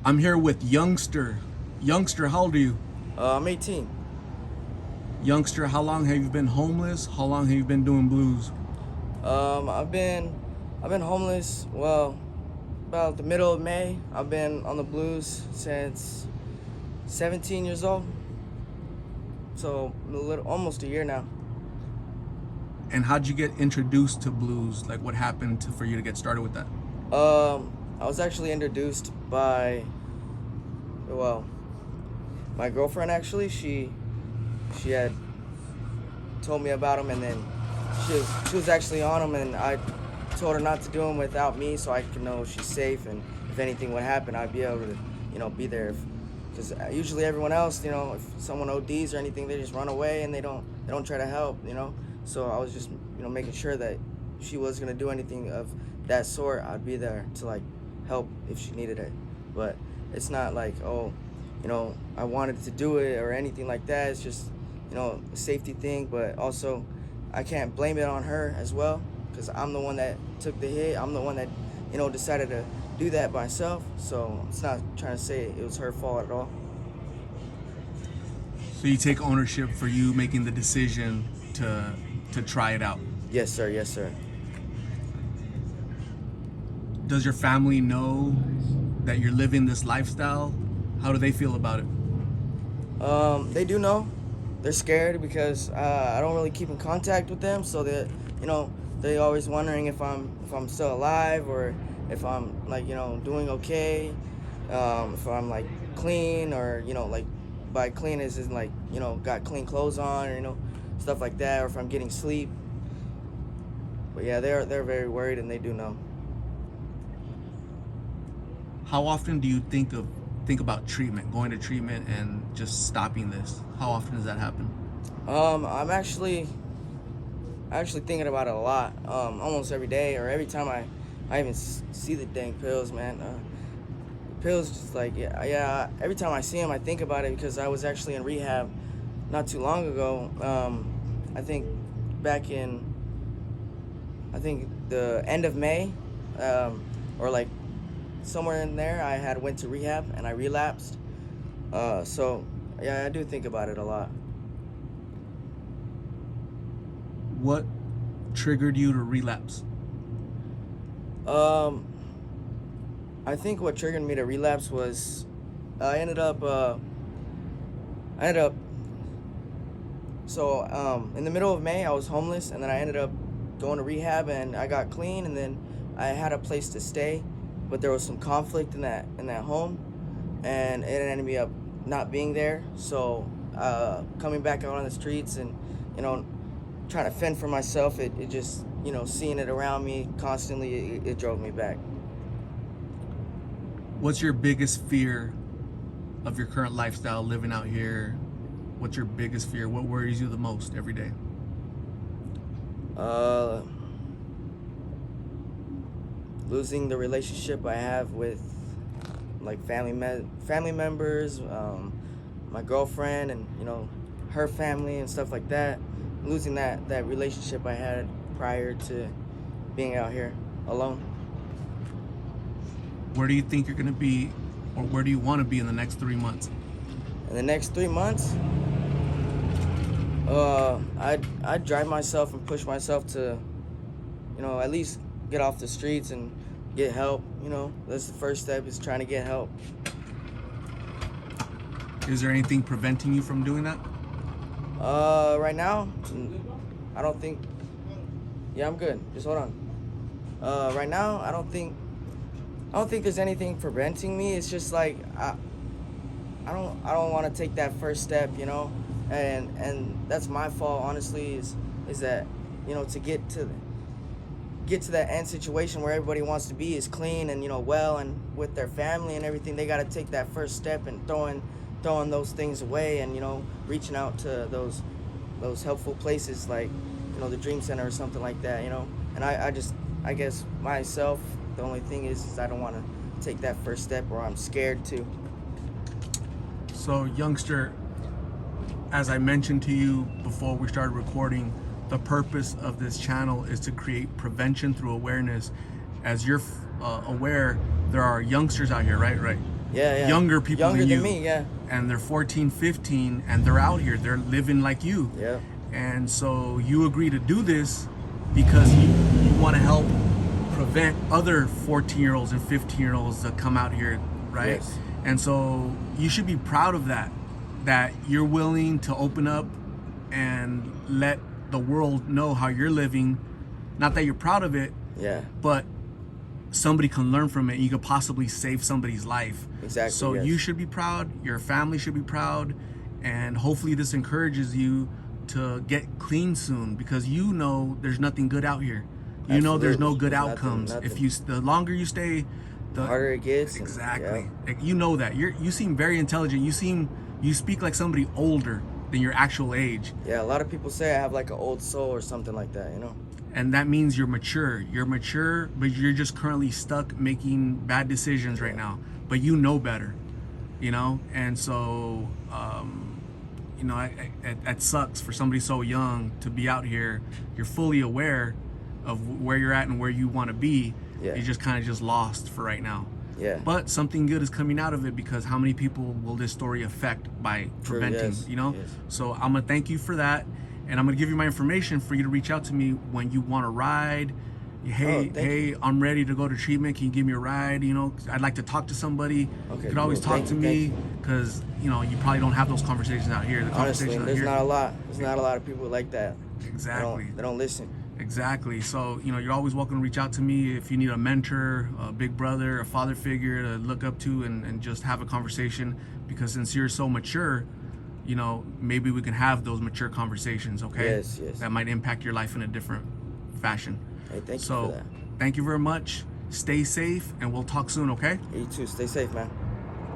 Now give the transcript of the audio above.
I'm here with Youngster. Youngster, how old are you? I'm 18. Youngster, how long have you been homeless? How long have you been doing blues? I've been homeless. Well, about the middle of May. I've been on the blues since 17 years old. So almost a year now. And how'd you get introduced to blues? Like, what happened for you to get started with that? I was actually introduced by, well, my girlfriend actually. She had told me about him, and then she was actually on him, and I told her not to do them without me, so I can know she's safe, and if anything would happen, I'd be able to, be there. Because usually everyone else, if someone ODs or anything, they just run away and they don't try to help. So I was just making sure that if she was gonna do anything of that sort, I'd be there to like help if she needed it. But it's not like I wanted to do it or anything like that. It's just a safety thing, but also I can't blame it on her as well, because I'm the one that took the hit. I'm the one that decided to do that by myself. So it's not trying to say it was her fault at all. So you take ownership for you making the decision to try it out. Yes, sir. Yes, sir. Does your family know that you're living this lifestyle? How do they feel about it? They do know. They're scared because I don't really keep in contact with them, so that they always wondering if I'm still alive, or if I'm like doing okay, if I'm like clean, or like by clean is like got clean clothes on, or stuff like that, or if I'm getting sleep. But yeah, they're very worried, and they do know. How often do you think about treatment, going to treatment, and just stopping this? How often does that happen? I'm actually thinking about it a lot. Almost every day, or every time I even see the dang pills, man. Pills, just like yeah. Every time I see them, I think about it, because I was actually in rehab not too long ago. I think back in the end of May, or like somewhere in there, I had went to rehab and I relapsed. So yeah, I do think about it a lot. What triggered you to relapse? Um, I think what triggered me to relapse was I ended up in the middle of May I was homeless, and then I ended up going to rehab, and I got clean, and then I had a place to stay, but there was some conflict in that home, and it ended me up not being there. So coming back out on the streets, and trying to fend for myself, it just seeing it around me constantly, it drove me back. What's your biggest fear of your current lifestyle, living out here? What's your biggest fear? What worries you the most every day? uh Losing the relationship I have with like family members, my girlfriend, and her family and stuff like that. Losing that relationship I had prior to being out here alone. Where do you think you're going to be, or where do you want to be in the next 3 months? In the next 3 months, I'd drive myself and push myself to at least get off the streets and get help. That's the first step, is trying to get help. Is there anything preventing you from doing that? Right now, I don't think. Yeah, I'm good. Just hold on. Right now, I don't think there's anything preventing me. It's just like I don't want to take that first step, and that's my fault, honestly. Is that to get to that end situation where everybody wants to be is clean and well, and with their family and everything, they got to take that first step, and throwing those things away, and reaching out to those helpful places like the Dream Center or something like that. And I guess myself, the only thing is I don't want to take that first step, or I'm scared to. So, Youngster, as I mentioned to you before we started recording, the purpose of this channel is to create prevention through awareness. As you're aware, there are youngsters out here, right? younger people younger than you. me, yeah. And they're 14, 15, and they're out here. They're living like you. Yeah. And so you agree to do this because you want to help prevent other 14-year-olds and 15-year-olds to come out here, right? Yes. And so you should be proud of that you're willing to open up and let the world know how you're living. Not that you're proud of it, Yeah. but somebody can learn from it. You could possibly save somebody's life. Exactly. So yes. you should be proud, your family should be proud, and hopefully this encourages you to get clean soon, because you know there's nothing good out here. You know there's no good There's outcomes. nothing. If you, the longer you stay, the harder it gets. Exactly. Yeah. You know that. You seem very intelligent. You speak like somebody older than your actual age. Yeah, a lot of people say I have like an old soul or something like that, you know? And that means you're mature. You're mature, but you're just currently stuck making bad decisions right now. But you know better, you know? And so, you know, it sucks for somebody so young to be out here. You're fully aware of where you're at and where you want to be. Yeah. You're just kind of just lost for right now. Yeah. But something good is coming out of it, because how many people will this story affect by True, preventing, yes, you know? yes. So I'm gonna thank you for that, and I'm gonna give you my information for you to reach out to me when you want to ride. Hey, I'm ready to go to treatment. Can you give me a ride? You know, I'd like to talk to somebody. Okay, You could always cool. talk to me, because you know you probably don't have those conversations out here. The Honestly, conversations out there's here, not a lot. There's not a lot of people like that. exactly. They don't listen. Exactly. So, you know, you're always welcome to reach out to me if you need a mentor, a big brother, a father figure to look up to and just have a conversation. Because since you're so mature, you know, maybe we can have those mature conversations, okay? Yes, yes. That might impact your life in a different fashion. Hey, thank you So, for that. thank you very much. Stay safe, and we'll talk soon, okay? You too. Stay safe, man.